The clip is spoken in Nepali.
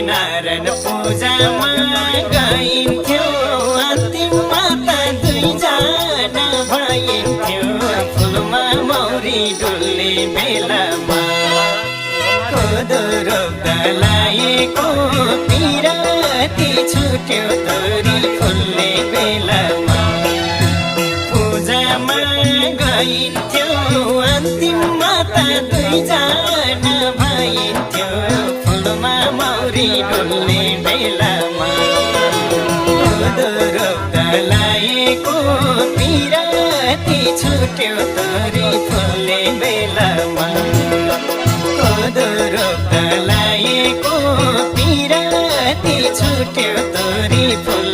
नारायण पूजामा गाइन्थ्यो अन्तिममा त दुईजना भइन्थ्यो फुलमा मौरी डुल्ने बेलामा कोदो रोप्दा लाएको पिराती छुट्यो तोरी फुल्ने बेलामा पूजामा गइन्थ्यो अन्तिममा त दुईजना भइन्थ्यो फुलमा मौरी डुल्ने बेलामा कोदो रोप्दा लाएको पिराती छुट्यो तोरी फुल्ने बेलामा कोदो रोप्दा लाएको पिराती छुट्यो तोरी फुल्ने